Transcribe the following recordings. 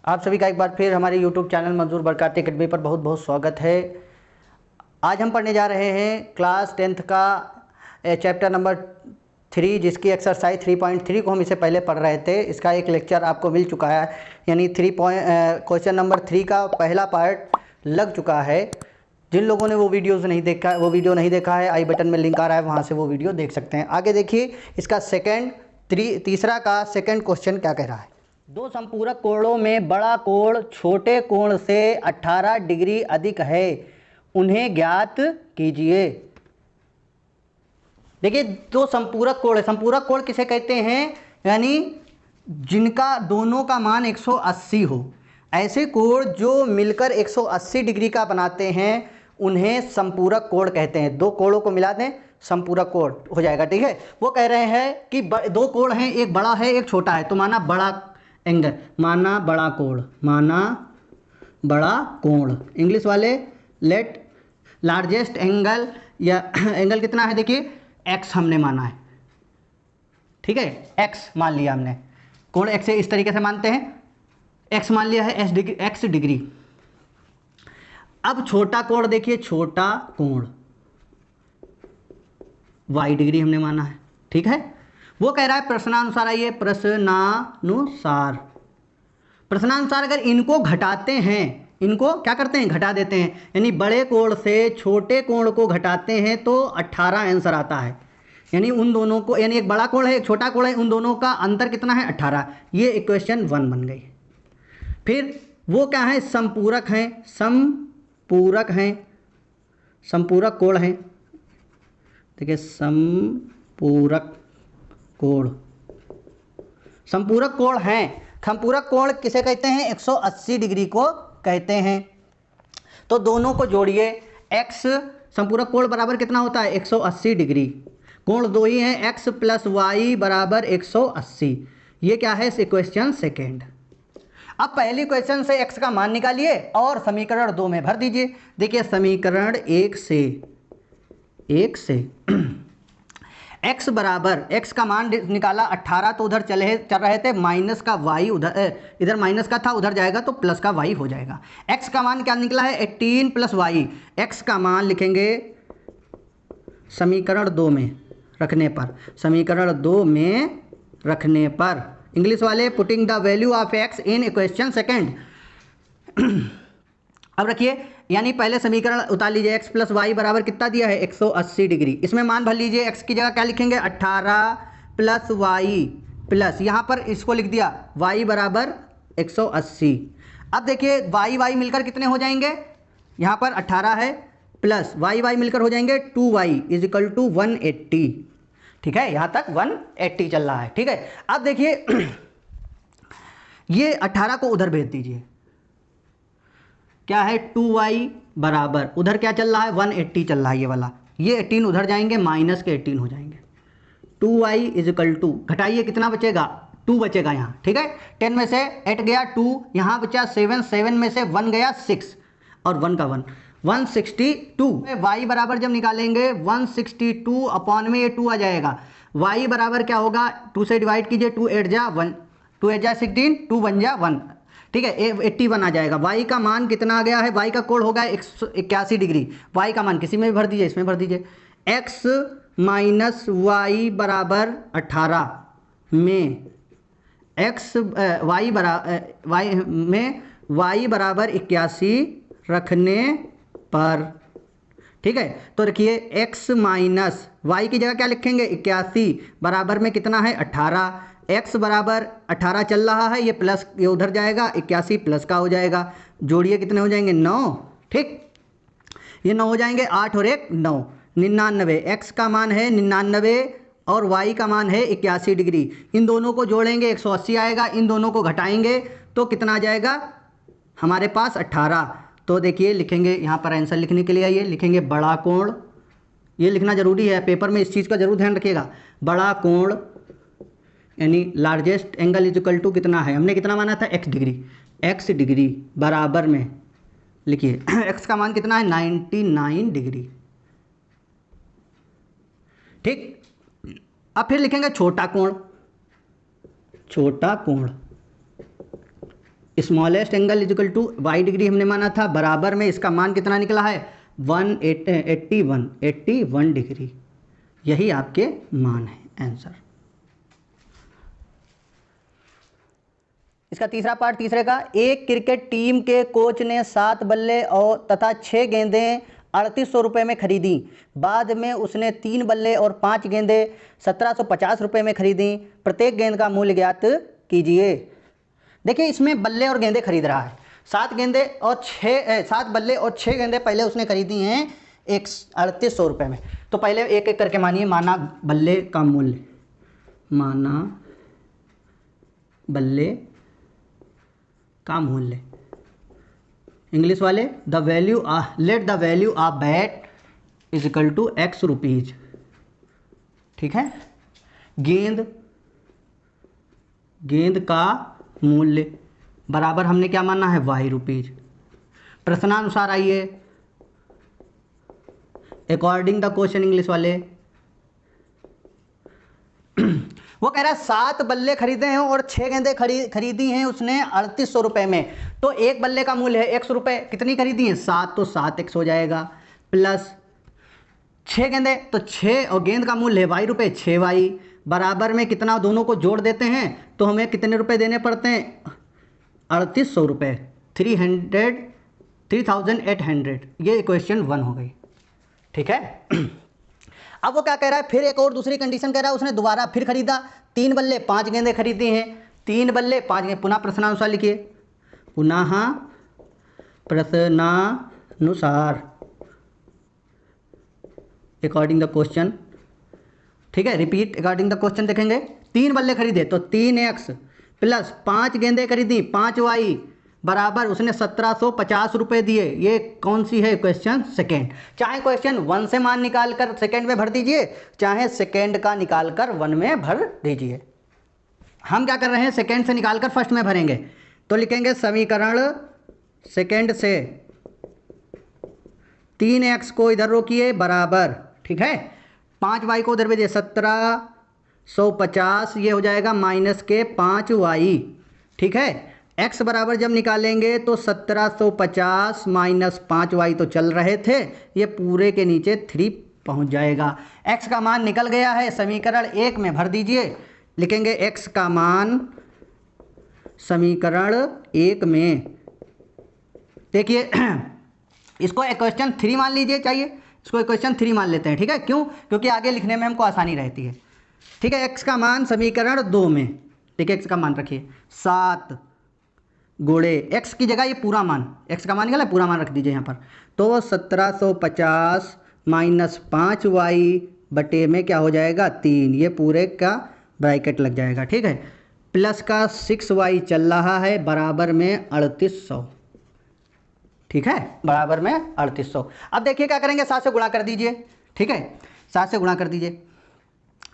आप सभी का एक बार फिर हमारे YouTube चैनल मंजूर बरक़ाती अकेडमी पर बहुत बहुत स्वागत है। आज हम पढ़ने जा रहे हैं क्लास 10th का चैप्टर नंबर 3, जिसकी एक्सरसाइज 3.3 को हम इससे पहले पढ़ रहे थे। इसका एक लेक्चर आपको मिल चुका है, यानी क्वेश्चन नंबर 3 का पहला पार्ट लग चुका है। जिन लोगों ने वो वीडियो नहीं देखा है, आई बटन में लिंक आ रहा है, वहाँ से वो वीडियो देख सकते हैं। आगे देखिए, इसका तीसरा का सेकंड क्वेश्चन क्या कह रहा है। दो संपूरक कोणों में बड़ा कोण छोटे कोण से 18 डिग्री अधिक है, उन्हें ज्ञात कीजिए। देखिए, दो संपूरक कोण है। संपूरक कोण किसे कहते हैं? यानी जिनका दोनों का मान 180 हो। ऐसे कोण जो मिलकर 180 डिग्री का बनाते हैं उन्हें संपूरक कोण कहते हैं। दो कोणों को मिला दें, संपूरक कोण हो जाएगा। ठीक है, वो कह रहे हैं कि दो कोण हैं, एक बड़ा है एक छोटा है, तो माना बड़ा एंगल, माना बड़ा कोण, माना बड़ा कोण। इंग्लिश वाले लेट लार्जेस्ट एंगल, या एंगल कितना है देखिए, एक्स हमने माना है। ठीक है, एक्स मान लिया हमने। कोण एक्स इस तरीके से मानते हैं, एक्स मान लिया है एक्स डिग्री। अब छोटा कोण देखिए, छोटा कोण वाई डिग्री हमने माना है। ठीक है, वो कह रहा है प्रश्नानुसार। आइए, प्रश्नानुसार अगर इनको घटाते हैं, इनको क्या करते हैं, घटा देते हैं, यानी बड़े कोण से छोटे कोण को घटाते हैं तो 18 आंसर आता है। यानी उन दोनों को, यानी एक बड़ा कोण है एक छोटा कोण है, उन दोनों का अंतर कितना है, 18। ये इक्वेशन 1 बन गई। फिर वो क्या है, संपूरक हैं, संपूरक कोण हैं। देखिए, संपूरक कोण हैं। संपूरक कोण किसे कहते हैं? 180 डिग्री को कहते हैं। तो दोनों को जोड़िए, x संपूरक कोण बराबर कितना होता है, 180 डिग्री। कोण दो ही हैं, x प्लस वाई बराबर 180। ये क्या है, क्वेश्चन सेकेंड। अब पहली क्वेश्चन से x का मान निकालिए और समीकरण 2 में भर दीजिए। देखिए, समीकरण 1 से x बराबर, x का मान निकाला 18, तो उधर चल रहे थे माइनस का y, इधर माइनस का था, उधर जाएगा तो प्लस का y हो जाएगा। x का मान क्या निकला है, 18 प्लस y। x का मान लिखेंगे समीकरण 2 में रखने पर, इंग्लिश वाले putting the value of x in equation second. अब रखिए, यानी पहले समीकरण उतार लीजिए, x प्लस वाई बराबर कितना दिया है, 180 डिग्री। इसमें मान भर लीजिए, x की जगह क्या लिखेंगे, 18 प्लस वाई, प्लस यहाँ पर इसको लिख दिया y बराबर 180। अब देखिए, y मिलकर कितने हो जाएंगे, यहाँ पर 18 है, प्लस y मिलकर हो जाएंगे 2y इज इक्वल टू 180। ठीक है, यहाँ तक 180 चल रहा है। ठीक है, अब देखिए ये 18 को उधर भेज दीजिए, क्या है, 2y बराबर, उधर क्या चल रहा है, 180 चल रहा है ये वाला। ये 18 उधर जाएंगे, माइनस के 18 हो जाएंगे। 2y इज इक्वल टू, घटाइए कितना बचेगा, 2 बचेगा यहाँ। ठीक है, 10 में से 8 गया 2, यहाँ बचा 7 में से 1 गया 6, और 1 का 1 162। y बराबर जब निकालेंगे 162 अपॉन में ये 2 आ जाएगा। y बराबर क्या होगा, 2 से डिवाइड कीजिए, 2 8 जा 1, 2 8 जा 16, 2 1 जा 1। ठीक है, 81 आ जाएगा। y का मान कितना आ गया है, y का कोण होगा 181 डिग्री। y का मान किसी में भी भर दीजिए, इसमें भर दीजिए। x माइनस वाई बराबर 18 में y बराबर 81 रखने पर। ठीक है, तो देखिए, x माइनस वाई की जगह क्या लिखेंगे, 81 बराबर में कितना है, 18। x बराबर 18 चल रहा है, ये प्लस, ये उधर जाएगा, 81 प्लस का हो जाएगा। जोड़िए कितने हो जाएंगे, 9। ठीक, ये 9 हो जाएंगे, 8 और 1 9, 99। x का मान है 99 और y का मान है 81 डिग्री। इन दोनों को जोड़ेंगे 180 आएगा, इन दोनों को घटाएंगे तो कितना आ जाएगा हमारे पास, 18। तो देखिए, लिखेंगे यहाँ पर आंसर लिखने के लिए, आइए लिखेंगे बड़ा कोण। ये लिखना जरूरी है, पेपर में इस चीज़ का जरूर ध्यान रखिएगा। बड़ा कोण यानी largest angle is equal to कितना है, हमने कितना माना था, x डिग्री बराबर में लिखिए x का मान कितना है, 99 डिग्री। ठीक, अब फिर लिखेंगे छोटा कोण। Smallest angle is equal to Y degree हमने माना था, बराबर में इसका मान कितना निकला है 81 डिग्री। यही आपके मान है आंसर। इसका तीसरा पार्ट तीसरे का, एक क्रिकेट टीम के कोच ने 7 बल्ले और तथा 6 गेंदें 3800 रुपये में खरीदी। बाद में उसने 3 बल्ले और 5 गेंदें 1750 रुपये में खरीदी। प्रत्येक गेंद का मूल्य ज्ञात कीजिए। देखिए इसमें बल्ले और गेंदें खरीद रहा है। 7 बल्ले और 6 गेंदें पहले उसने खरीदी हैं 3800 रुपये में। तो पहले एक एक करके मानिए। माना बल्ले का मूल्य, माना बल्ले का मूल्य, इंग्लिश वाले the value let the value of bat is equal to x rupees. ठीक है। गेंद का मूल्य बराबर हमने क्या माना है y रुपीज। प्रश्नानुसार आइए, अकॉर्डिंग द क्वेश्चन इंग्लिश वाले। वो कह रहा है 7 बल्ले खरीदे हैं और 6 गेंदें खरीदी हैं उसने 3800 रुपये में। तो एक बल्ले का मूल्य है x रुपये। कितनी खरीदी है 7, तो 7x हो जाएगा, प्लस 6 गेंदें तो 6 और गेंद का मूल्य है y रुपये 6y, बराबर में कितना दोनों को जोड़ देते हैं तो हमें कितने रुपए देने पड़ते हैं 3800 रुपये, 3800। ये इक्वेशन 1 हो गई। ठीक है। अब वो क्या कह रहा है, फिर एक और दूसरी कंडीशन कह रहा है, उसने दोबारा फिर खरीदा 3 बल्ले 5 गेंदें खरीदी हैं। 3 बल्ले 5 गेंदें, पुनः प्रश्नानुसार लिखिए, पुनः प्रश्नानुसार अकॉर्डिंग द क्वेश्चन। ठीक है, रिपीट अकॉर्डिंग द क्वेश्चन देखेंगे। 3 बल्ले खरीदे तो 3x प्लस 5 गेंदें खरीदी 5y, बराबर उसने 1750 रुपये दिए। ये कौन सी है क्वेश्चन सेकेंड। चाहे क्वेश्चन 1 से मान निकाल कर सेकेंड में भर दीजिए, चाहे सेकेंड का निकाल कर 1 में भर दीजिए। हम क्या कर रहे हैं, सेकेंड से निकाल कर फर्स्ट में भरेंगे। तो लिखेंगे समीकरण सेकेंड से 3x को इधर रोकिए बराबर, ठीक है, 5y को उधर भेजिए 1750, ये हो जाएगा माइनस के 5y। ठीक है। x बराबर जब निकालेंगे तो 1750 माइनस 5y तो चल रहे थे, ये पूरे के नीचे 3 पहुंच जाएगा। x का मान निकल गया है, समीकरण 1 में भर दीजिए। लिखेंगे x का मान समीकरण 1 में, देखिए इसको इक्वेशन 3 मान लीजिए, चाहिए इसको इक्वेशन 3 मान लेते हैं। ठीक है, क्यों, क्योंकि आगे लिखने में हमको आसानी रहती है। ठीक है, x का मान समीकरण 2 में, ठीक है, x का मान रखिए 7 गुणे x की जगह ये पूरा मान, x का मान निकला पूरा मान रख दीजिए यहाँ पर। तो 1750 माइनस 5y बटे में क्या हो जाएगा 3, ये पूरे का ब्रैकेट लग जाएगा। ठीक है, प्लस का 6y चल रहा है बराबर में 3800। ठीक है, बराबर में 3800। अब देखिए क्या करेंगे, 7 से गुणा कर दीजिए। ठीक है, 7 से गुणा कर दीजिए।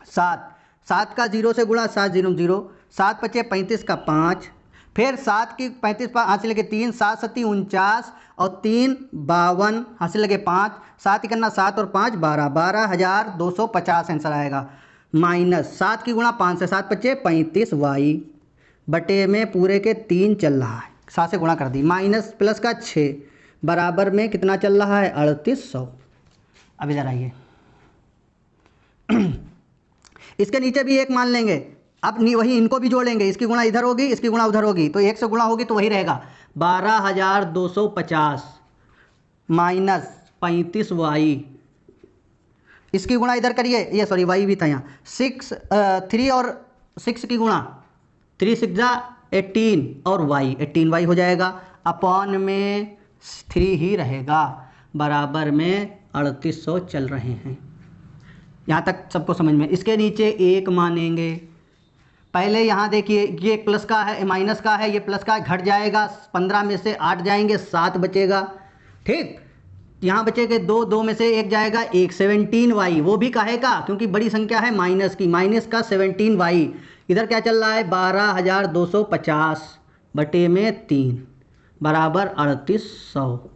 7 का 0 से गुणा, 7 0 0, 7 पचे 35 का 5, फिर 7 की 35 हाथ से लगे 3, 7 7 49 और 3 52, हाथ से लगे 5, 7 इकन्ना 7 और 5 12, 12,250 आंसर आएगा। माइनस 7 की गुणा 5 से 7 पचे 35y बटे में पूरे के 3 चल रहा है, 7 से गुणा कर दी, माइनस प्लस का 6 बराबर में कितना चल रहा है 3800। अब इधर आइए इसके नीचे भी एक मान लेंगे, अब नहीं वही इनको भी जोड़ेंगे, इसकी गुणा इधर होगी, इसकी गुणा उधर होगी, तो 1 से गुणा होगी तो वही रहेगा 12,250 माइनस 35y, इसकी गुणा इधर करिए, ये सॉरी y भी था यहाँ, 3 और 6 की गुणा, 3 6 जा 18 और y 18y हो जाएगा, अपॉन में 3 ही रहेगा, बराबर में 3800 चल रहे हैं। यहाँ तक सबको समझ में। इसके नीचे 1 मानेंगे, पहले यहाँ देखिए ये प्लस का है, माइनस का है, ये प्लस का है, घट जाएगा, 15 में से 8 जाएंगे, 7 बचेगा। ठीक, यहाँ बचेंगे 2, 2 में से 1 जाएगा, 1 17y, वो भी कहेगा क्योंकि बड़ी संख्या है माइनस की, माइनस का 17y, इधर क्या चल रहा है 12,250 बटे में 3 बराबर 3800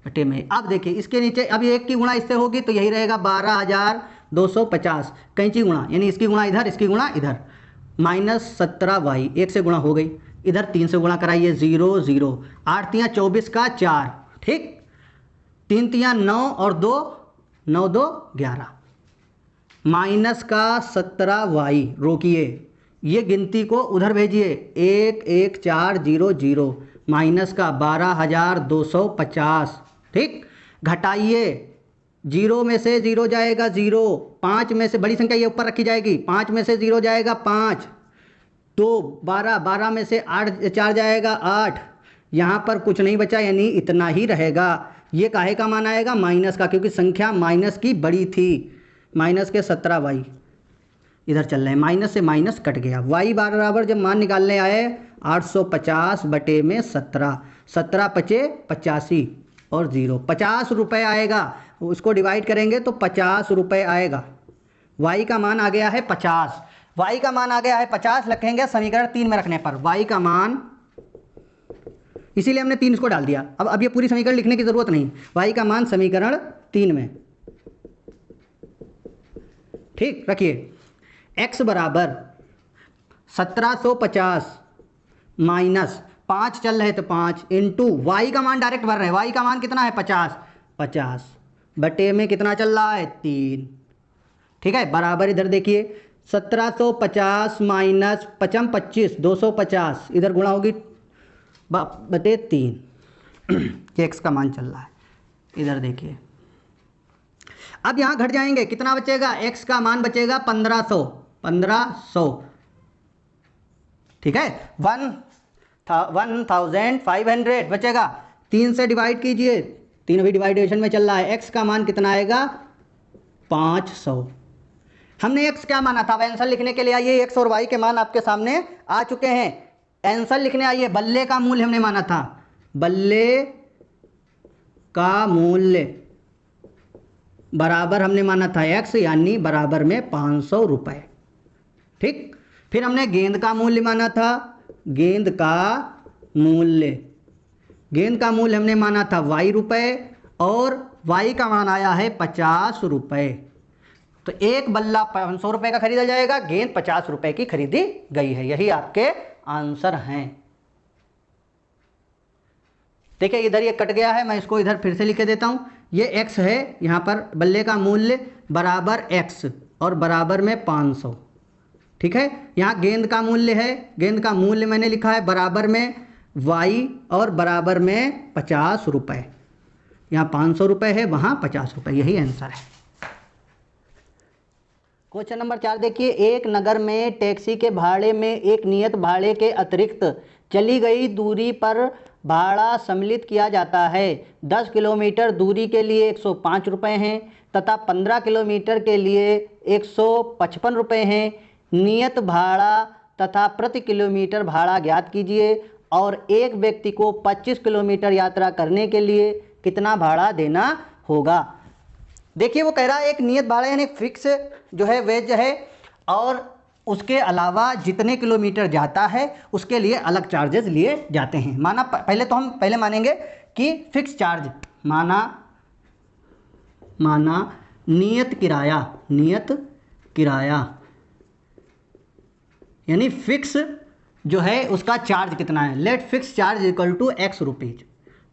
बटे में। अब देखिए इसके नीचे, अब 1 की गुणा इससे होगी तो यही रहेगा 12,250, कैंची गुणा यानी इसकी गुणा इधर, इसकी गुणा इधर, माइनस 17y, 1 से गुणा हो गई, इधर 3 से गुणा कराइए, 0 0, 8 तियाँ 24 का 4, ठीक, 3 तियाँ 9 और 2 9 2 11, माइनस का 17y, रोकिए ये गिनती को उधर भेजिए, 1 1 4 0 0, माइनस का 12,250, ठीक, घटाइए, 0 में से 0 जाएगा 0, 5 में से बड़ी संख्या ये ऊपर रखी जाएगी, 5 में से 0 जाएगा 5, तो 12, 12 में से 8 4 जाएगा 8, यहाँ पर कुछ नहीं बचा यानी इतना ही रहेगा। ये काहे का मान आएगा? माइनस का, क्योंकि संख्या माइनस की बड़ी थी, माइनस के 17y इधर चल रहे हैं, माइनस से माइनस कट गया। y बराबर जब मान निकालने आए 850 बटे में 17, 17 पचे 85 और 0, 50 रुपये आएगा। उसको डिवाइड करेंगे तो 50 रुपये आएगा। y का मान आ गया है 50, y का मान आ गया है 50 लिखेंगे समीकरण 3 में रखने पर y का मान, इसीलिए हमने 3 इसको डाल दिया। अब ये पूरी समीकरण लिखने की ज़रूरत नहीं, y का मान समीकरण 3 में, ठीक, रखिए x बराबर 1750 माइनस 5 चल रहे तो 5 इंटू वाई का मान डायरेक्ट भर रहे हैं, y का मान कितना है 50, 50 बटे में कितना चल रहा है 3, ठीक है, बराबर इधर देखिए 1750 माइनस 5 25 250, इधर गुणा होगी बटे 3, x का मान चल रहा है, इधर देखिए। अब यहाँ घट जाएंगे, कितना बचेगा? x का मान बचेगा 1500, 1500, ठीक है, 1500 बचेगा। 3 से डिवाइड कीजिए, 3 भी डिवाइडेशन में चल रहा है, x का मान कितना आएगा 500। हमने x क्या माना था? अब आंसर लिखने के लिए आइए, x और y के मान आपके सामने आ चुके हैं, आंसर लिखने आइए। बल्ले का मूल्य हमने माना था, बल्ले का मूल्य बराबर हमने माना था x, यानी बराबर में 500 रुपये, ठीक। फिर हमने गेंद का मूल्य माना था, गेंद का मूल्य, गेंद का मूल्य हमने माना था y रुपये, और y का मान आया है 50 रुपये। तो एक बल्ला 500 रुपये का खरीदा जाएगा, गेंद 50 रुपये की खरीदी गई है। यही आपके आंसर हैं। देखिए इधर ये कट गया है, मैं इसको इधर फिर से लिख देता हूँ। ये x है, यहाँ पर बल्ले का मूल्य बराबर x और बराबर में 500, ठीक है। यहाँ गेंद का मूल्य है, गेंद का मूल्य मैंने लिखा है बराबर में y और बराबर में 50 रुपये। यहाँ 500 रुपये है, वहाँ 50 रुपये, यही आंसर है। क्वेश्चन नंबर 4 देखिए, एक नगर में टैक्सी के भाड़े में एक नियत भाड़े के अतिरिक्त चली गई दूरी पर भाड़ा सम्मिलित किया जाता है। 10 किलोमीटर दूरी के लिए 105 रुपये हैं तथा 15 किलोमीटर के लिए 155 रुपये हैं। नियत भाड़ा तथा प्रति किलोमीटर भाड़ा ज्ञात कीजिए और एक व्यक्ति को 25 किलोमीटर यात्रा करने के लिए कितना भाड़ा देना होगा। देखिए वो कह रहा है एक नियत भाड़ा यानी फिक्स जो है वेज है, और उसके अलावा जितने किलोमीटर जाता है उसके लिए अलग चार्जेस लिए जाते हैं। माना पहले तो हम पहले मानेंगे कि फिक्स चार्ज, माना नियत किराया, नियत किराया यानी फिक्स जो है उसका चार्ज कितना है। Let fix charge equal to x rupees,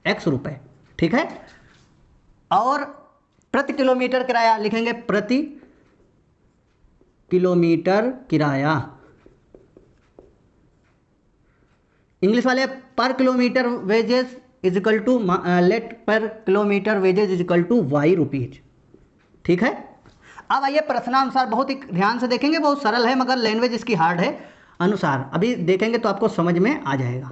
x रुपये, ठीक है। और प्रति किलोमीटर किराया लिखेंगे, प्रति किलोमीटर किराया, इंग्लिश वाले per kilometre wages is equal to, let per kilometre wages is equal to y rupees, ठीक है। अब आइए प्रश्नानुसार, बहुत ही ध्यान से देखेंगे, बहुत सरल है मगर लैंग्वेज इसकी हार्ड है। अनुसार अभी देखेंगे तो आपको समझ में आ जाएगा।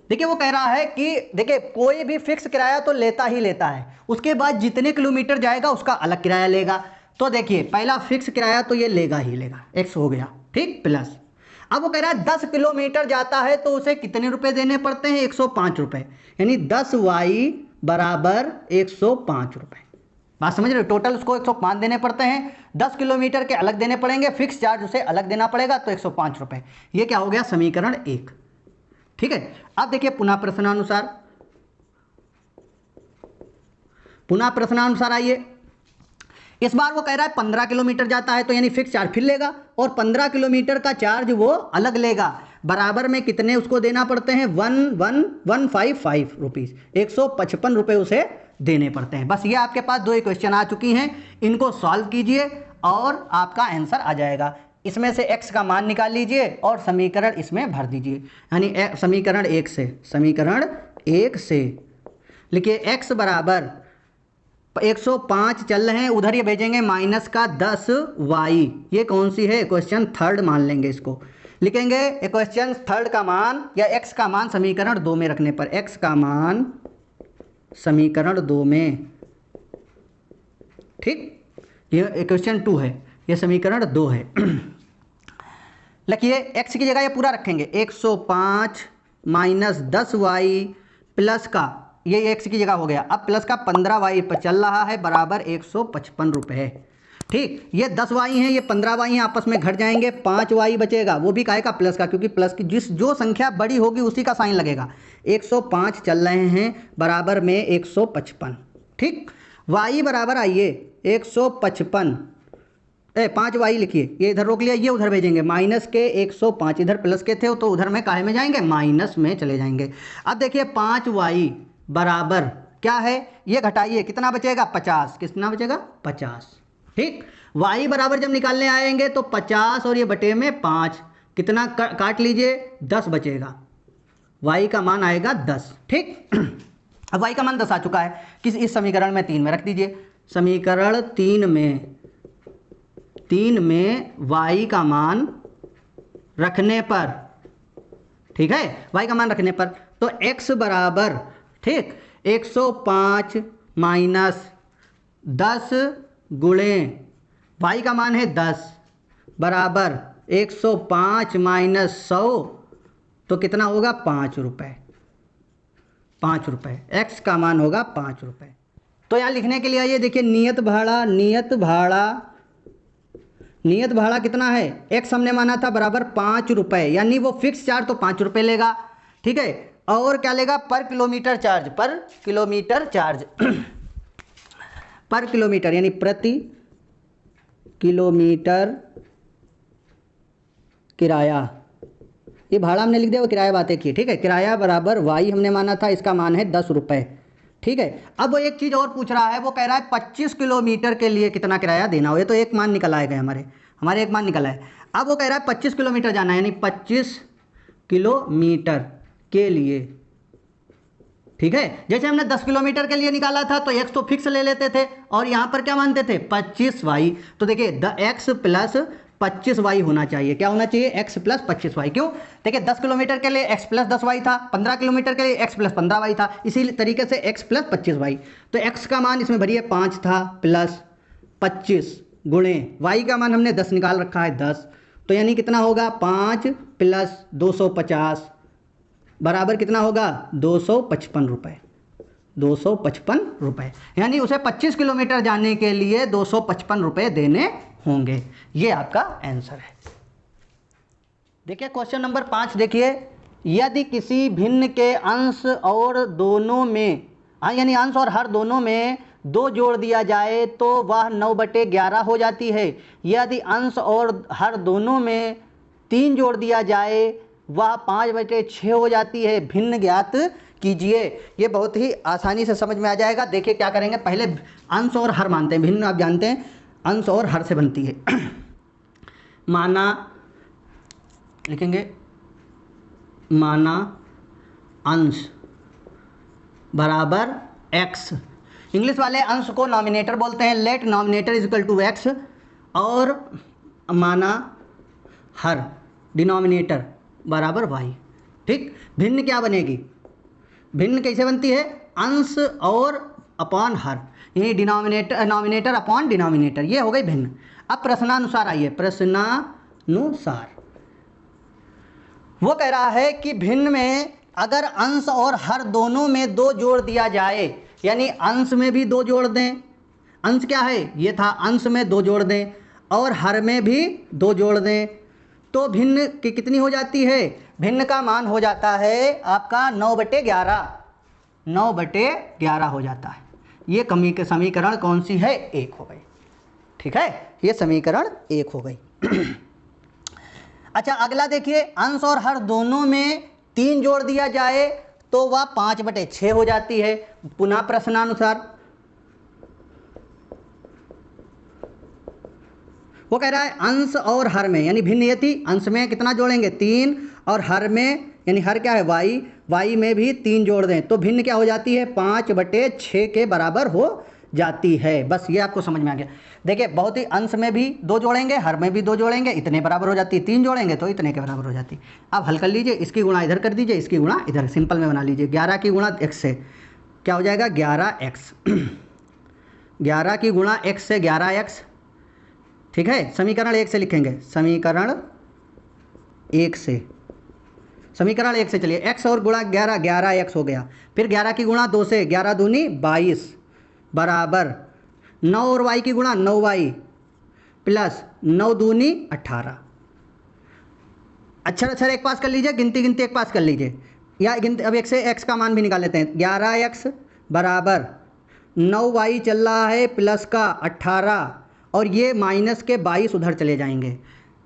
देखिए वो कह रहा है कि देखिए कोई भी फिक्स किराया तो लेता ही लेता है, उसके बाद जितने किलोमीटर जाएगा उसका अलग किराया लेगा। तो देखिए पहला फिक्स किराया तो ये लेगा ही लेगा, x हो गया, ठीक, प्लस अब वो कह रहा है 10 किलोमीटर जाता है तो उसे कितने रुपए देने पड़ते हैं? 105 रुपये, यानी 10y बराबर 105 रुपये। बात समझ रहे हो? टोटल उसको 105 देने पड़ते हैं, 10 किलोमीटर के अलग देने पड़ेंगे, फिक्स चार्ज उसे अलग देना पड़ेगा, तो 105 रुपये। ये क्या हो गया? समीकरण 1, ठीक है। अब देखिए पुनः प्रश्नानुसार, पुनः प्रश्नानुसार आइए। इस बार वो कह रहा है 15 किलोमीटर जाता है तो यानी फिक्स चार्ज फिर लेगा और 15 किलोमीटर का चार्ज वो अलग लेगा। बराबर में कितने उसको देना पड़ते हैं 11155 रुपीज़, 155 रुपये उसे देने पड़ते हैं। बस ये आपके पास दो क्वेश्चन आ चुकी हैं, इनको सॉल्व कीजिए और आपका आंसर आ जाएगा। इसमें से x का मान निकाल लीजिए और समीकरण इसमें भर दीजिए, यानी समीकरण 1 से लिखिए x बराबर 105 चल रहे हैं, उधर ये भेजेंगे माइनस का 10y। ये कौन सी है, क्वेश्चन थर्ड मान लेंगे इसको, लिखेंगे क्वेश्चन थर्ड का मान या x का मान समीकरण 2 में रखने पर, x का मान समीकरण 2 में, ठीक, ये क्वेश्चन 2 है, ये समीकरण 2 है। लिखिए x की जगह ये पूरा रखेंगे 105 माइनस 10y प्लस का, ये x की जगह हो गया, अब प्लस का 15y पर चल रहा है बराबर 155 रुपये। ठीक, ये 10y हैं, ये 15y हैं, आपस में घट जाएंगे, 5y बचेगा, वो भी काहे का, प्लस का, क्योंकि प्लस की जो संख्या बड़ी होगी उसी का साइन लगेगा। 105 चल रहे हैं बराबर में 155। ठीक, y बराबर आइए 155, 5y लिखिए, ये इधर रोक लिया, ये उधर भेजेंगे माइनस के 105, इधर प्लस के थे तो उधर में काहे में जाएंगे, माइनस में चले जाएंगे। अब देखिए 5y बराबर क्या है, ये घटाइए, कितना बचेगा 50, कितना बचेगा 50। ठीक, y बराबर जब निकालने आएंगे तो 50 और ये बटे में 5, कितना काट लीजिए 10 बचेगा, y का मान आएगा 10। ठीक, अब y का मान 10 आ चुका है, इस समीकरण में 3 में रख दीजिए, समीकरण 3 में y का मान रखने पर, ठीक है, y का मान रखने पर तो x बराबर, ठीक, 105 माइनस 10 गुणे y का मान है 10 बराबर 105 माइनस 100, तो कितना होगा 5 रुपये, 5 रुपये, x का मान होगा 5 रुपये। तो यहाँ लिखने के लिए आइए, देखिए नियत भाड़ा कितना है, x हमने माना था बराबर 5 रुपये, यानी वो फिक्स चार्ज तो 5 रुपये लेगा। ठीक है, और क्या लेगा, पर किलोमीटर चार्ज, पर किलोमीटर यानी प्रति किलोमीटर किराया, ये भाड़ा हमने लिख दिया, वो किराया बातें की। ठीक है, किराया बराबर y हमने माना था, इसका मान है 10 रुपये। ठीक है, अब वो एक चीज़ और पूछ रहा है, वो कह रहा है 25 किलोमीटर के लिए कितना किराया देना हो, ये तो एक मान निकल आएगा, हमारे एक मान निकला है। अब वो कह रहा है 25 किलोमीटर जाना है, यानी 25 किलोमीटर के लिए। ठीक है, जैसे हमने 10 किलोमीटर के लिए निकाला था तो x तो फिक्स ले लेते थे और यहाँ पर क्या मानते थे 25y, तो देखिए x प्लस 25y होना चाहिए, क्या होना चाहिए, x प्लस 25y। क्यों, देखिए 10 किलोमीटर के लिए x प्लस 10y था, 15 किलोमीटर के लिए x प्लस 15y था, इसी तरीके से x प्लस 25y। तो x का मान इसमें भरिए 5 था प्लस 25 गुणे y का मान हमने 10 निकाल रखा है 10, तो यानी कितना होगा 5 प्लस 250 बराबर कितना होगा 255 रुपये, 255 रुपये, यानी उसे 25 किलोमीटर जाने के लिए 255 रुपये देने होंगे। ये आपका आंसर है। देखिए क्वेश्चन नंबर 5 देखिए, यदि किसी भिन्न के अंश और दोनों में, यानी अंश और हर दोनों में 2 जोड़ दिया जाए तो वह 9/11 हो जाती है। यदि अंश और हर दोनों में 3 जोड़ दिया जाए वह 5/6 हो जाती है, भिन्न ज्ञात कीजिए। ये बहुत ही आसानी से समझ में आ जाएगा। देखिए क्या करेंगे, पहले अंश और हर मानते हैं, भिन्न आप जानते हैं अंश और हर से बनती है। माना लिखेंगे, माना अंश बराबर x, इंग्लिश वाले अंश को नॉमिनेटर बोलते हैं, let nominator is equal to x, और माना हर डिनोमिनेटर बराबर y। ठीक, भिन्न क्या बनेगी, भिन्न कैसे बनती है, अंश और अपॉन हर, ये नॉमिनेटर अपॉन डिनोमिनेटर, ये हो गई भिन्न। अब प्रश्नानुसार आइए, प्रश्नानुसार वो कह रहा है कि भिन्न में अगर अंश और हर दोनों में 2 जोड़ दिया जाए, यानी अंश में भी 2 जोड़ दें, अंश क्या है ये था, अंश में 2 जोड़ दें और हर में भी 2 जोड़ दें, तो भिन्न की कितनी हो जाती है, भिन्न का मान हो जाता है आपका 9/11, 9/11 हो जाता है। ये कमी के समीकरण कौन सी है, 1 हो गई। ठीक है, ये समीकरण 1 हो गई। अच्छा अगला देखिए, अंश और हर दोनों में 3 जोड़ दिया जाए तो वह 5/6 हो जाती है। पुनः प्रश्नानुसार वो कह रहा है अंश और हर में, यानी भिन्न यति, अंश में कितना जोड़ेंगे 3 और हर में, यानी हर क्या है वाई, वाई में भी 3 जोड़ दें तो भिन्न क्या हो जाती है 5/6 के बराबर हो जाती है। बस ये आपको समझ में आ गया। देखिए बहुत ही, अंश में भी 2 जोड़ेंगे, हर में भी 2 जोड़ेंगे, इतने बराबर हो जाती है, 3 जोड़ेंगे तो इतने के बराबर हो जाती है। अब हल कर लीजिए, इसकी गुणा इधर कर दीजिए, इसकी गुणा इधर, सिंपल में बना लीजिए। 11 की गुणा x से क्या हो जाएगा 11x 11 की गुणा x से 11x, ठीक है। समीकरण 1 से लिखेंगे, समीकरण 1 से, समीकरण 1 से चलिए, x और गुणा 11, 11x हो गया। फिर 11 की गुणा 2 से, 11 दूनी 22 बराबर 9 और y की गुणा 9y प्लस 9 दूनी 18। अक्षर अक्षर एक पास कर लीजिए, गिनती गिनती एक पास कर लीजिए, या गिनती अब 1 से x का मान भी निकाल लेते हैं। 11x बराबर 9y चल रहा है प्लस का 18, और ये माइनस के 22 उधर चले जाएंगे।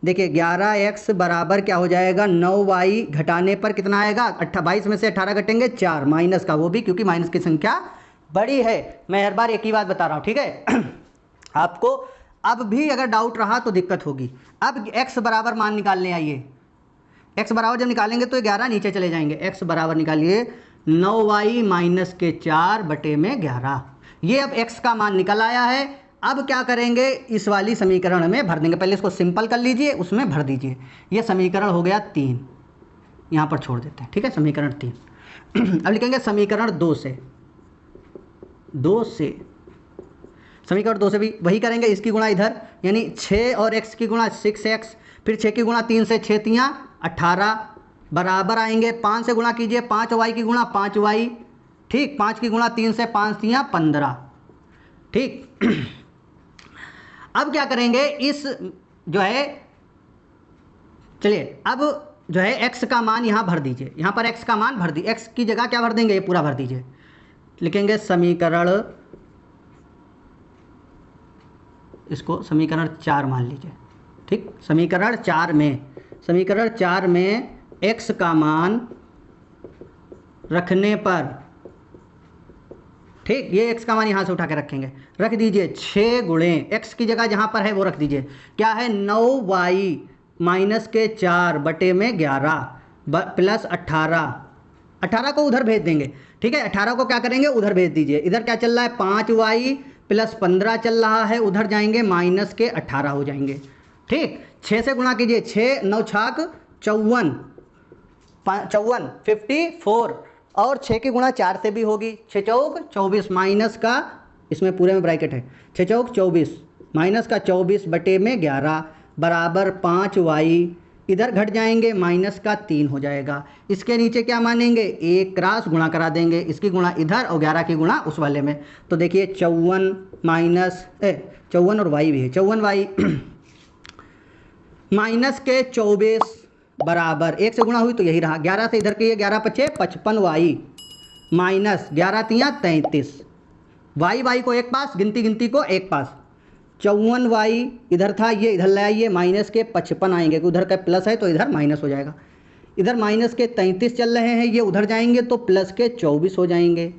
देखिए 11x बराबर क्या हो जाएगा 9y घटाने पर कितना आएगा 22 में से 18 घटेंगे 4, माइनस का, वो भी क्योंकि माइनस की संख्या बड़ी है। मैं हर बार एक ही बात बता रहा हूँ, ठीक है। आपको अब भी अगर डाउट रहा तो दिक्कत होगी। अब x बराबर मान निकाल ले आइए, x बराबर जब निकालेंगे तो 11 नीचे चले जाएंगे। x बराबर निकालिए 9y माइनस के 4/11। ये अब x का मान निकल आया है। अब क्या करेंगे, इस वाली समीकरण में भर देंगे। पहले इसको सिंपल कर लीजिए, उसमें भर दीजिए। ये समीकरण हो गया 3, यहाँ पर छोड़ देते हैं, ठीक है, समीकरण 3। अब लिखेंगे समीकरण 2 से, समीकरण 2 से भी वही करेंगे, इसकी गुणा इधर, यानी 6 और x की गुणा 6x, फिर 6 की गुणा 3 से 6 तियाँ 18 बराबर आएंगे। 5 से गुणा कीजिए, 5y की गुणा 5y, ठीक, 5 की गुणा 3 से 5 तियाँ 15, ठीक। अब क्या करेंगे, इस जो है, चलिए अब जो है x का मान यहाँ भर दीजिए, यहाँ पर x का मान भर दीजिए, x की जगह क्या भर देंगे, ये पूरा भर दीजिए। लिखेंगे समीकरण, इसको समीकरण 4 मान लीजिए, ठीक। समीकरण 4 में x का मान रखने पर, ठीक, ये x का मान यहाँ से उठा के रखेंगे, रख दीजिए 6 गुणे x की जगह जहाँ पर है वो रख दीजिए, क्या है 9y माइनस के 4/11 प्लस 18 को उधर भेज देंगे, ठीक है। 18 को क्या करेंगे उधर भेज दीजिए। इधर क्या चल रहा है 5y प्लस 15 चल रहा है, उधर जाएंगे माइनस के 18 हो जाएंगे, ठीक। 6 से गुणा कीजिए, 6 9 छाक 54 54, और 6 की गुणा 4 से भी होगी, 6 चौक 24 माइनस का, इसमें पूरे में ब्रैकेट है, 6 चौक 24 माइनस का 24/11 बराबर 5y, इधर घट जाएंगे माइनस का 3 हो जाएगा। इसके नीचे क्या मानेंगे, एक क्रॉस गुणा करा देंगे, इसकी गुणा इधर और 11 की गुणा उस वाले में, तो देखिए 54 माइनस 54 और y भी है 54y माइनस के 24 बराबर 1 से गुणा हुई तो यही रहा, 11 से इधर के ये 11 × 5 = 55y माइनस 11 × 3 = 33, y को एक पास, गिनती को एक पास, 54y इधर था, ये इधर ले आइए, माइनस के 55 आएंगे, उधर का प्लस है तो इधर माइनस हो जाएगा। इधर माइनस के 33 चल रहे हैं, ये उधर जाएंगे तो प्लस के 24 हो जाएंगे।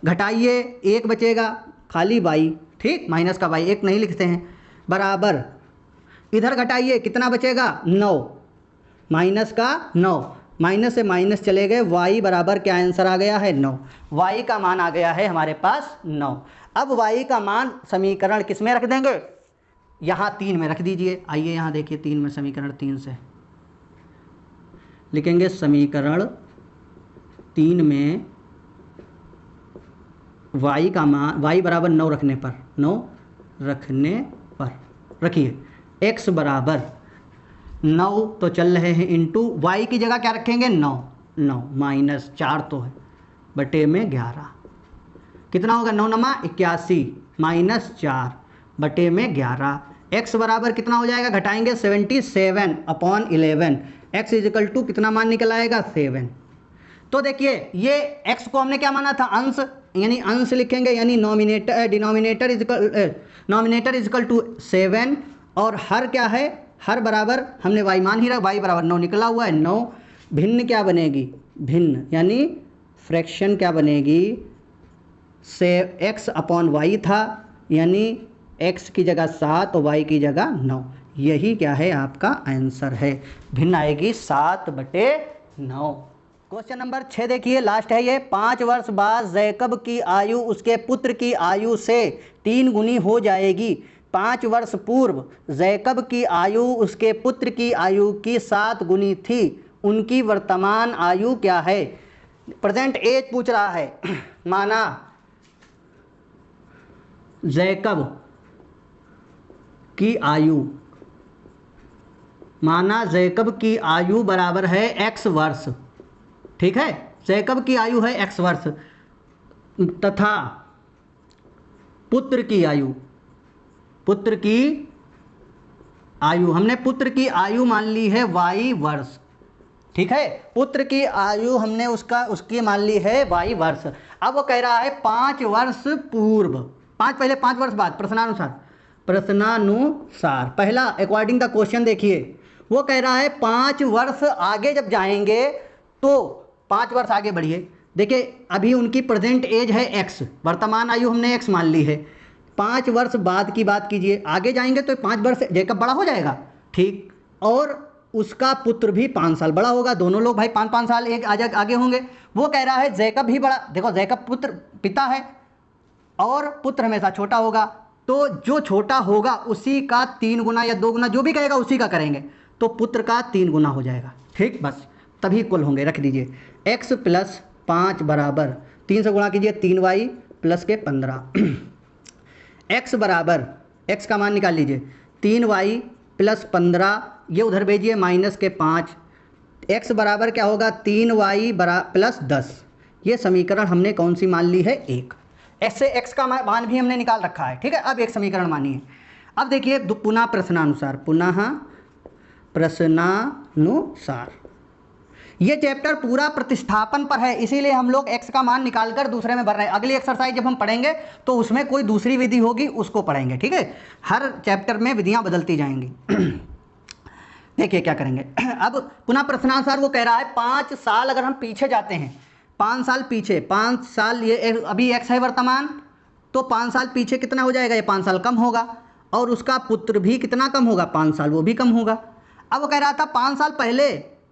घटाइए, 1 बचेगा खाली y, ठीक, माइनस का y 1 नहीं लिखते हैं, बराबर इधर घटाइए, कितना बचेगा 9, माइनस का 9, माइनस से माइनस चले गए, y बराबर क्या आंसर आ गया है 9, y का मान आ गया है हमारे पास 9। अब y का मान समीकरण किस में रख देंगे, यहाँ 3 में रख दीजिए। आइए यहाँ देखिए 3 में, समीकरण 3 से लिखेंगे समीकरण 3 में y का मान, y बराबर 9 रखने पर रखिए x बराबर 9 तो चल रहे हैं इंटू y की जगह क्या रखेंगे 9 माइनस 4 तो है बटे में 11, कितना होगा 9 × 9 = 81 माइनस 4 बटे में 11, x बराबर कितना हो जाएगा, घटाएंगे 77/11, x = कितना मान निकल आएगा 7। तो देखिए ये x को हमने क्या माना था अंश, यानी अंश लिखेंगे, यानी डिनोमिनेटर इक्वल टू 7 और हर क्या है हर बराबर हमने y मान ही रखा, y बराबर 9 निकला हुआ है, 9 भिन्न क्या बनेगी, भिन्न यानी फ्रैक्शन क्या बनेगी, से x अपॉन वाई था, यानी x की जगह 7 और y की जगह 9, यही क्या है आपका आंसर है, भिन्न आएगी 7/9। क्वेश्चन नंबर 6 देखिए, लास्ट है ये। 5 वर्ष बाद जैकब की आयु उसके पुत्र की आयु से 3 गुनी हो जाएगी। 5 वर्ष पूर्व जैकब की आयु उसके पुत्र की आयु की 7 गुनी थी, उनकी वर्तमान आयु क्या है। प्रेजेंट एज पूछ रहा है। माना जैकब की आयु, माना जैकब की आयु बराबर है x वर्ष, ठीक है, जैकब की आयु है x वर्ष, तथा पुत्र की आयु, पुत्र की आयु, हमने पुत्र की आयु मान ली है y वर्ष, ठीक है, पुत्र की आयु हमने उसकी मान ली है y वर्ष। अब वो कह रहा है 5 वर्ष पूर्व, 5 पहले 5 वर्ष बाद, प्रश्नानुसार, प्रश्नानुसार पहला अकॉर्डिंग द क्वेश्चन देखिए, वो कह रहा है 5 वर्ष आगे जब जाएंगे तो 5 वर्ष आगे बढ़िए। देखिए अभी उनकी प्रेजेंट एज है x, वर्तमान आयु हमने x मान ली है। 5 वर्ष बाद की बात कीजिए, आगे जाएंगे तो 5 वर्ष जैकब बड़ा हो जाएगा, ठीक, और उसका पुत्र भी 5 साल बड़ा होगा, दोनों लोग भाई 5-5 साल एक आगे होंगे। वो कह रहा है जैकब भी बड़ा, देखो जैकब पुत्र पिता है और पुत्र हमेशा छोटा होगा, तो जो छोटा होगा उसी का 3 गुना या 2 गुना जो भी कहेगा उसी का करेंगे, तो पुत्र का 3 गुना हो जाएगा, ठीक, बस तभी इक्वल होंगे। रख दीजिए x + 5 बराबर 3 से गुणा कीजिए 3y + के 15, x बराबर, x का मान निकाल लीजिए 3y + 15, ये उधर भेजिए -5, x बराबर क्या होगा 3y + 10, ये समीकरण हमने कौन सी मान ली है 1, x से x का मान भी हमने निकाल रखा है, ठीक है। अब एक समीकरण मानिए। अब देखिए पुनः प्रश्नानुसार, पुनः प्रश्नानुसार, ये चैप्टर पूरा प्रतिस्थापन पर है, इसीलिए हम लोग x का मान निकालकर दूसरे में भर रहे हैं। अगली एक्सरसाइज जब हम पढ़ेंगे तो उसमें कोई दूसरी विधि होगी, उसको पढ़ेंगे, ठीक है। हर चैप्टर में विधियां बदलती जाएंगी। देखिए क्या करेंगे। अब पुनः प्रश्नानुसार वो कह रहा है 5 साल अगर हम पीछे जाते हैं, 5 साल पीछे, 5 साल, ये अभी x है वर्तमान, तो 5 साल पीछे कितना हो जाएगा, ये 5 साल कम होगा, और उसका पुत्र भी कितना कम होगा, 5 साल वो भी कम होगा। अब वो कह रहा था 5 साल पहले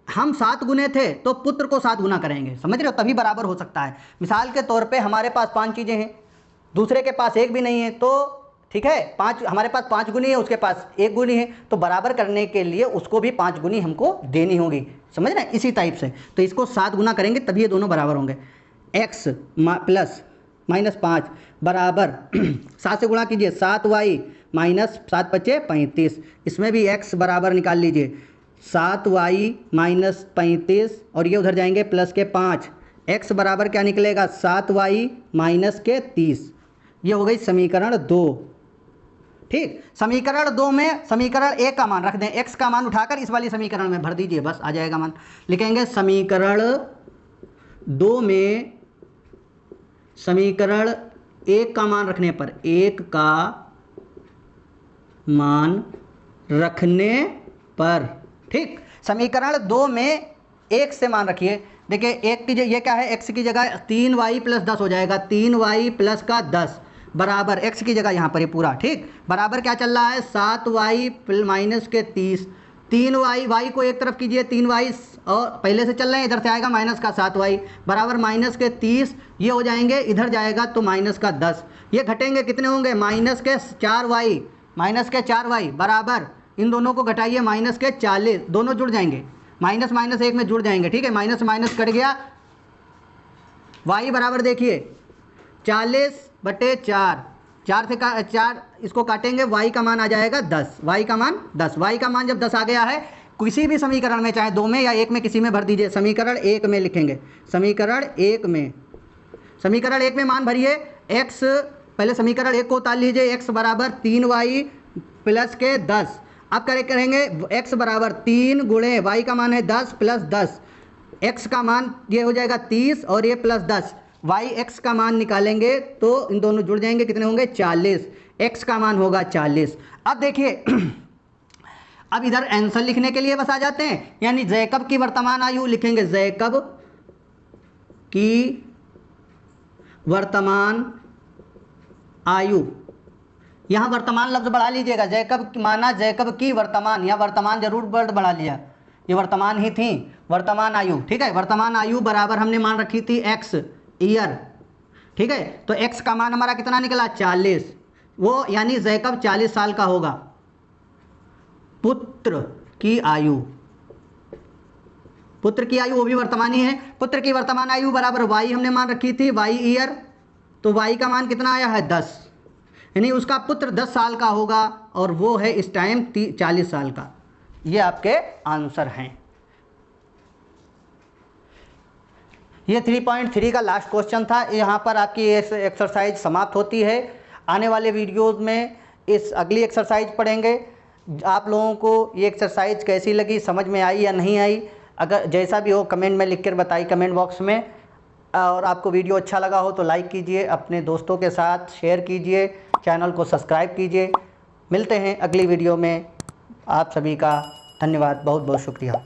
हम 7 गुने थे तो पुत्र को 7 गुना करेंगे, समझ रहे हो, तभी बराबर हो सकता है। मिसाल के तौर पे हमारे पास 5 चीज़ें हैं, दूसरे के पास एक भी नहीं है, तो ठीक है 5, हमारे पास 5 गुनी है, उसके पास 1 गुनी है, तो बराबर करने के लिए उसको भी 5 गुनी हमको देनी होगी, समझ रहे हैं, इसी टाइप से। तो इसको 7 गुना करेंगे तभी ये दोनों बराबर होंगे। x + -5 बराबर 7 से गुणा कीजिए 7y - 7 × 5 = 35, इसमें भी x बराबर निकाल लीजिए 7y - 35, और ये उधर जाएंगे + के 5, x बराबर क्या निकलेगा 7y - के 30, ये हो गई समीकरण 2, ठीक। समीकरण 2 में समीकरण 1 का मान रख दें, x का मान उठाकर इस वाली समीकरण में भर दीजिए, बस आ जाएगा मान। लिखेंगे समीकरण 2 में समीकरण 1 का मान रखने पर, 1 का मान रखने पर, ठीक, समीकरण 2 में 1 से मान रखिए। देखिए 1 की ये क्या है, x की जगह 3y + 10 हो जाएगा, 3y + का 10 बराबर x की जगह यहाँ पर ये पूरा, ठीक, बराबर क्या चल रहा है 7y - के 30, 3y, y को एक तरफ कीजिए 3y, और पहले से चल रहे हैं, इधर से आएगा माइनस का 7y बराबर - के 30, ये हो जाएंगे, इधर जाएगा तो - का 10, ये घटेंगे कितने होंगे -के 4y बराबर, इन दोनों को घटाइए -के 40, दोनों जुड़ जाएंगे, --1 में जुड़ जाएंगे, ठीक है, माइनस माइनस कट गया, y बराबर देखिए 40/4, 4 से 4 इसको काटेंगे, y का मान आ जाएगा 10, y का मान 10, y का मान जब 10 आ गया है, किसी भी समीकरण में, चाहे 2 में या 1 में, किसी में भर दीजिए। समीकरण 1 में लिखेंगे, समीकरण 1 में मान भरिए, x, पहले समीकरण 1 को उतार लीजिए, x बराबर 3y + के 10, अब करेंगे x बराबर 3 गुणे y का मान है 10 + 10, x का मान ये हो जाएगा 30 और ये +10, y x का मान निकालेंगे तो इन दोनों जुड़ जाएंगे, कितने होंगे 40, x का मान होगा 40। अब देखिए अब इधर आंसर लिखने के लिए बस आ जाते हैं, यानी जैकब की वर्तमान आयु लिखेंगे, जैकब की वर्तमान आयु। यहाँ वर्तमान लफ्ज़ बढ़ा लीजिएगा, जैकब माना जैकब की वर्तमान, या वर्तमान जरूर वर्ड बढ़ा लिया, ये वर्तमान ही थी, वर्तमान आयु। ठीक है, वर्तमान आयु बराबर हमने मान रखी थी एक्स, ईयर। ठीक है, तो एक्स का मान हमारा कितना निकला, 40, वो यानी जैकब 40 साल का होगा। पुत्र की आयु, पुत्र की आयु वो भी वर्तमान ही है, पुत्र की वर्तमान आयु बराबर वाई हमने मान रखी थी, वाई ईयर, तो वाई का मान कितना आया है 10, यानी उसका पुत्र 10 साल का होगा और वो है इस टाइम 40 साल का। ये आपके आंसर हैं। ये 3.3 का लास्ट क्वेश्चन था। यहाँ पर आपकी ये एक्सरसाइज समाप्त होती है। आने वाले वीडियोज़ में इस अगली एक्सरसाइज पढ़ेंगे। आप लोगों को ये एक्सरसाइज कैसी लगी, समझ में आई या नहीं आई, अगर जैसा भी हो कमेंट में लिख कर बताइए कमेंट बॉक्स में। और आपको वीडियो अच्छा लगा हो तो लाइक कीजिए, अपने दोस्तों के साथ शेयर कीजिए, चैनल को सब्सक्राइब कीजिए। मिलते हैं अगली वीडियो में। आप सभी का धन्यवाद, बहुत बहुत शुक्रिया।